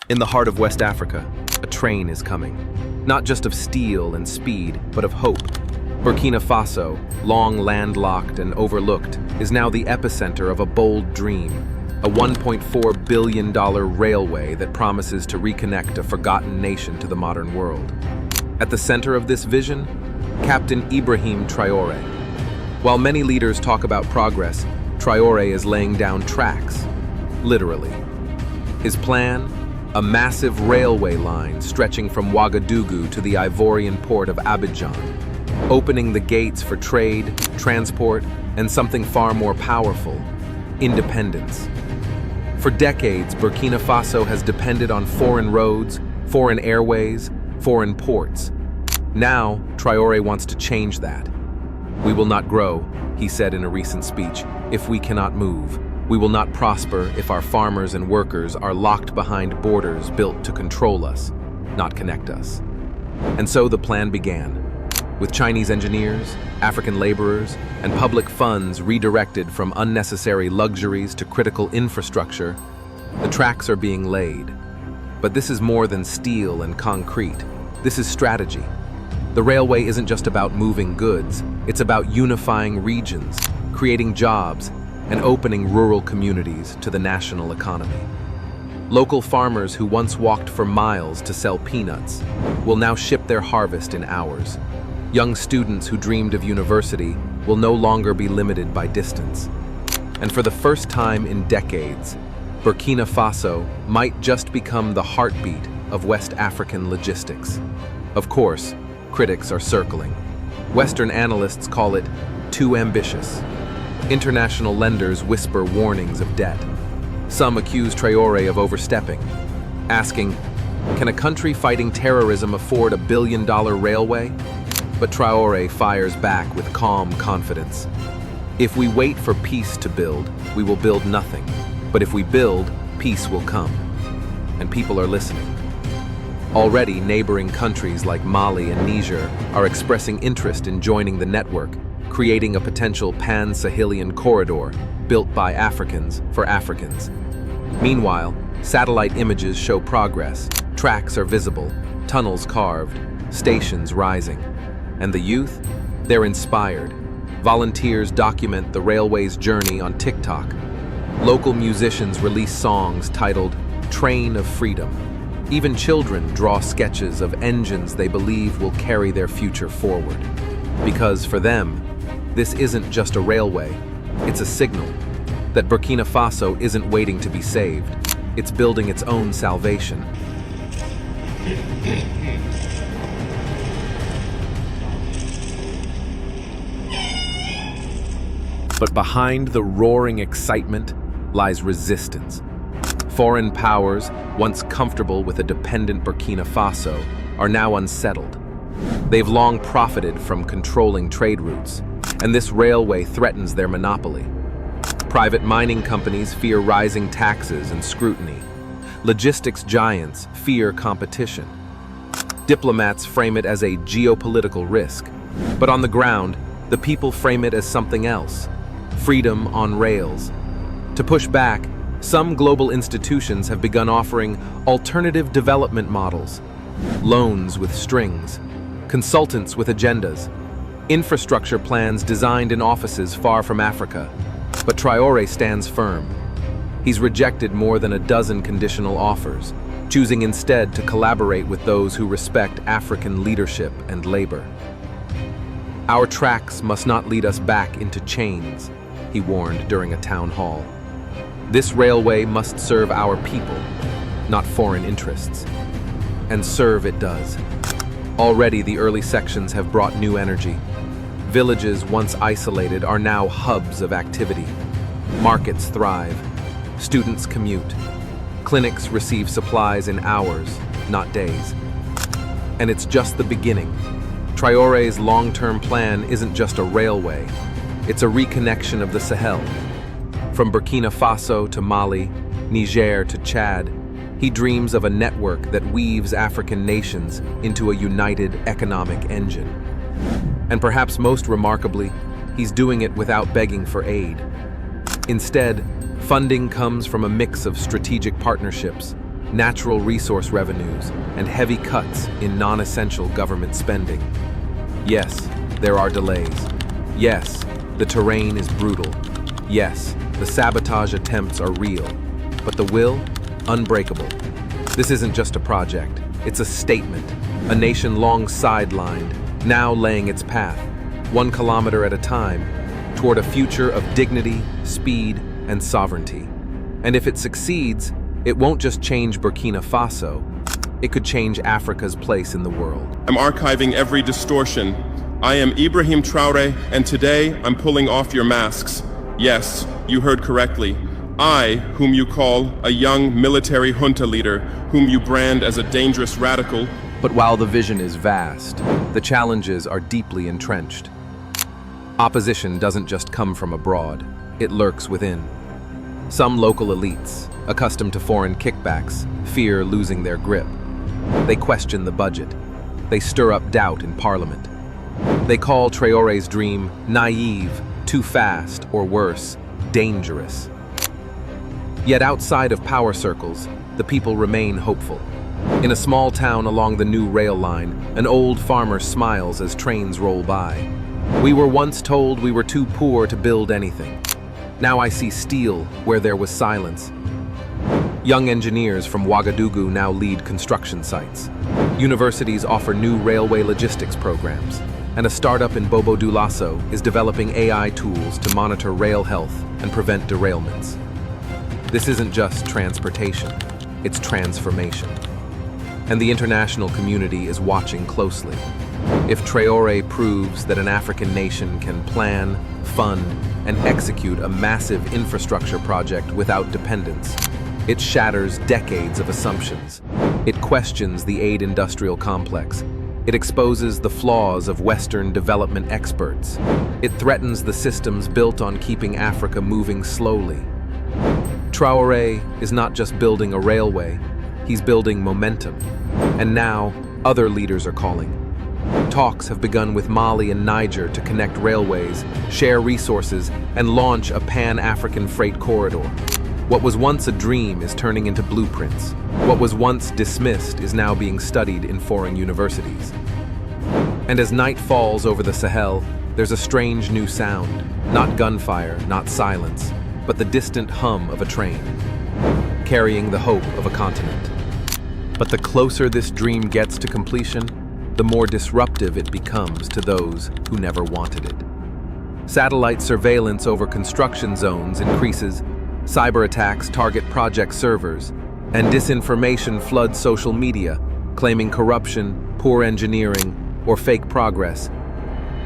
In the heart of West Africa, a train is coming. Not just of steel and speed, but of hope. Burkina Faso, long landlocked and overlooked, is now the epicenter of a bold dream, a $1.4 billion railway that promises to reconnect a forgotten nation to the modern world. At the center of this vision, Captain Ibrahim Traoré. While many leaders talk about progress, Traoré is laying down tracks, literally. His plan? A massive railway line stretching from Ouagadougou to the Ivorian port of Abidjan, opening the gates for trade, transport, and something far more powerful, independence. For decades, Burkina Faso has depended on foreign roads, foreign airways, foreign ports. Now, Traoré wants to change that. "We will not grow," he said in a recent speech, "if we cannot move. We will not prosper if our farmers and workers are locked behind borders built to control us, not connect us." And so the plan began. With Chinese engineers, African laborers, and public funds redirected from unnecessary luxuries to critical infrastructure, the tracks are being laid. But this is more than steel and concrete. This is strategy. The railway isn't just about moving goods, it's about unifying regions, creating jobs, and opening rural communities to the national economy. Local farmers who once walked for miles to sell peanuts will now ship their harvest in hours. Young students who dreamed of university will no longer be limited by distance. And for the first time in decades, Burkina Faso might just become the heartbeat of West African logistics. Of course, critics are circling. Western analysts call it too ambitious. International lenders whisper warnings of debt. Some accuse Traoré of overstepping, asking, can a country fighting terrorism afford a billion-dollar railway? But Traoré fires back with calm confidence. If we wait for peace to build, we will build nothing. But if we build, peace will come. And people are listening. Already, neighboring countries like Mali and Niger are expressing interest in joining the network, creating a potential pan-Sahelian corridor built by Africans for Africans. Meanwhile, satellite images show progress. Tracks are visible, tunnels carved, stations rising. And the youth? They're inspired. Volunteers document the railway's journey on TikTok. Local musicians release songs titled "Train of Freedom." Even children draw sketches of engines they believe will carry their future forward. Because for them, this isn't just a railway, it's a signal that Burkina Faso isn't waiting to be saved, it's building its own salvation. But behind the roaring excitement lies resistance. Foreign powers, once comfortable with a dependent Burkina Faso, are now unsettled. They've long profited from controlling trade routes, and this railway threatens their monopoly. Private mining companies fear rising taxes and scrutiny. Logistics giants fear competition. Diplomats frame it as a geopolitical risk, but on the ground, the people frame it as something else: freedom on rails. To push back, some global institutions have begun offering alternative development models, loans with strings, consultants with agendas, infrastructure plans designed in offices far from Africa. But Traoré stands firm. He's rejected more than a dozen conditional offers, choosing instead to collaborate with those who respect African leadership and labor. Our tracks must not lead us back into chains, he warned during a town hall. This railway must serve our people, not foreign interests. And serve it does. Already the early sections have brought new energy. Villages once isolated are now hubs of activity. Markets thrive. Students commute. Clinics receive supplies in hours, not days. And it's just the beginning. Traoré's long-term plan isn't just a railway. It's a reconnection of the Sahel. From Burkina Faso to Mali, Niger to Chad, he dreams of a network that weaves African nations into a united economic engine. And perhaps most remarkably, he's doing it without begging for aid. Instead, funding comes from a mix of strategic partnerships, natural resource revenues, and heavy cuts in non-essential government spending. Yes, there are delays. Yes, the terrain is brutal. Yes, the sabotage attempts are real. But the will? Unbreakable. This isn't just a project, it's a statement. A nation long sidelined, now laying its path, 1 kilometer at a time, toward a future of dignity, speed, and sovereignty. And if it succeeds, it won't just change Burkina Faso, it could change Africa's place in the world. I'm archiving every distortion. I am Ibrahim Traoré, and today I'm pulling off your masks. Yes, you heard correctly. I, whom you call a young military junta leader, whom you brand as a dangerous radical. But while the vision is vast, the challenges are deeply entrenched. Opposition doesn't just come from abroad, it lurks within. Some local elites, accustomed to foreign kickbacks, fear losing their grip. They question the budget. They stir up doubt in parliament. They call Traoré's dream naive, too fast, or worse, dangerous. Yet outside of power circles, the people remain hopeful. In a small town along the new rail line, an old farmer smiles as trains roll by. We were once told we were too poor to build anything. Now I see steel where there was silence. Young engineers from Ouagadougou now lead construction sites. Universities offer new railway logistics programs. And a startup in Bobo Dioulasso is developing AI tools to monitor rail health and prevent derailments. This isn't just transportation, it's transformation. And the international community is watching closely. If Traoré proves that an African nation can plan, fund, and execute a massive infrastructure project without dependence, it shatters decades of assumptions. It questions the aid industrial complex. It exposes the flaws of Western development experts. It threatens the systems built on keeping Africa moving slowly. Traoré is not just building a railway, he's building momentum. And now, other leaders are calling. Talks have begun with Mali and Niger to connect railways, share resources, and launch a pan-African freight corridor. What was once a dream is turning into blueprints. What was once dismissed is now being studied in foreign universities. And as night falls over the Sahel, there's a strange new sound. Not gunfire, not silence, but the distant hum of a train, carrying the hope of a continent. But the closer this dream gets to completion, the more disruptive it becomes to those who never wanted it. Satellite surveillance over construction zones increases, cyber attacks target project servers, and disinformation floods social media, claiming corruption, poor engineering, or fake progress.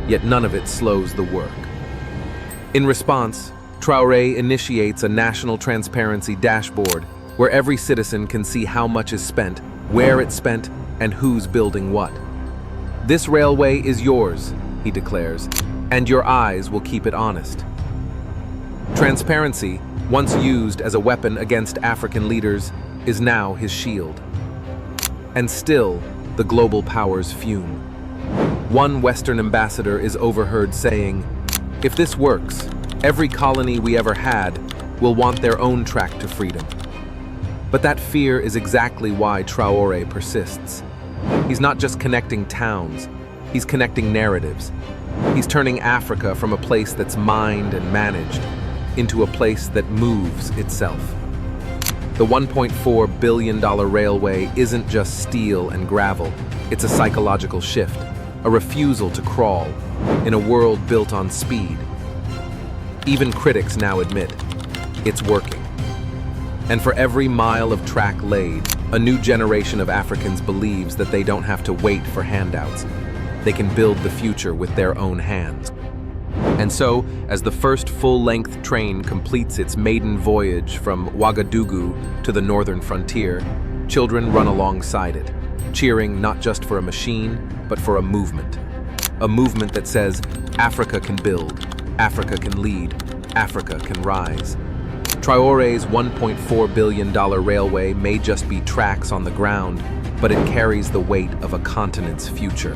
Yet none of it slows the work. In response, Traoré initiates a national transparency dashboard where every citizen can see how much is spent, where it's spent, and who's building what. This railway is yours, he declares, and your eyes will keep it honest. Transparency, once used as a weapon against African leaders, is now his shield. And still, the global powers fume. One Western ambassador is overheard saying, "If this works, every colony we ever had will want their own track to freedom." But that fear is exactly why Traoré persists. He's not just connecting towns, he's connecting narratives. He's turning Africa from a place that's mined and managed into a place that moves itself. The $1.4 billion railway isn't just steel and gravel, it's a psychological shift, a refusal to crawl in a world built on speed. Even critics now admit it's working. And for every mile of track laid, a new generation of Africans believes that they don't have to wait for handouts. They can build the future with their own hands. And so, as the first full-length train completes its maiden voyage from Ouagadougou to the northern frontier, children run alongside it, cheering not just for a machine, but for a movement. A movement that says, Africa can build, Africa can lead, Africa can rise. Traoré's $1.4 billion railway may just be tracks on the ground, but it carries the weight of a continent's future.